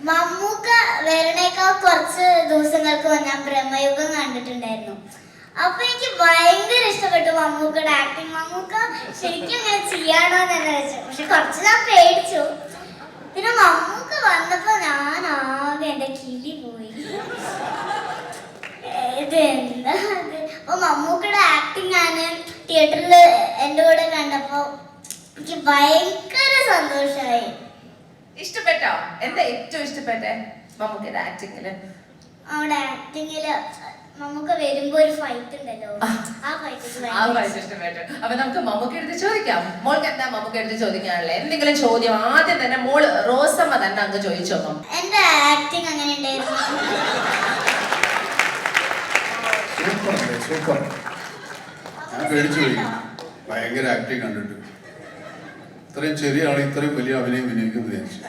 മമ്മൂക്ക വരണേക്കാൾ കുറച്ച് ദിവസങ്ങൾക്ക് ഞാൻ ബ്രഹ്മയുഗം കണ്ടിട്ടുണ്ടായിരുന്നു. അപ്പൊ എനിക്ക് ഭയങ്കര ഇഷ്ടപ്പെട്ടു മമ്മൂക്കയുടെ ആക്ടിങ്. മമ്മൂക്ക ശരിക്കും ഇങ്ങനെ ചെയ്യാണോ എന്ന് തന്നെ വെച്ചു. പക്ഷെ കുറച്ച് ഞാൻ പേടിച്ചു. പിന്നെ മമ്മൂക്ക വന്നപ്പോ ഞാൻ ആകെ എന്റെ കിളി പോയി. ഇതെന്താ അപ്പൊ മമ്മൂക്കയുടെ ആക്ടിങ് ഞാൻ തിയേറ്ററിൽ എന്റെ കൂടെ കണ്ടപ്പോ എനിക്ക് ഭയങ്കര സന്തോഷമായി. ഇഷ്ടപ്പെട്ടോ? എന്താ ഏറ്റവും ഇഷ്ടപ്പെട്ടെ മമ്മൂക്കയുടെ ആക്ടിങ്ങില്? അവിടെ ആക്ടിങ്ങില് നമുക്ക് വരുമ്പോ ഒരു ഫൈറ്റ് ഉണ്ടല്ലോ, ആ ഫൈറ്റ് ഇഷ്ടപ്പെട്ടു. അപ്പൊ നമുക്ക് മമ്മൂക്ക എടുത്ത് ചോദിക്കാം. മോൾക്ക് എന്താ മമ്മൂക്ക എടുത്ത് ചോദിക്കാനുള്ളത്? എന്തെങ്കിലും ചോദ്യം ആദ്യം തന്നെ മോള് റോസമ്മ തന്നെ അങ്ങ് ചോദിച്ചോ. എന്റെ ആക്ടിങ് അങ്ങനെ ഉണ്ടായിരുന്നു. സൂപ്പർ. ഞാൻ പേടിച്ചു പോയി. ഭയങ്കര ആക്ടിങ് കണ്ടിട്ട്. ഇത്രയും ചെറിയ ആൾ ഇത്രയും വലിയ അഭിനയം വിനിയോഗിക്കുന്നു വിചാരിച്ചു.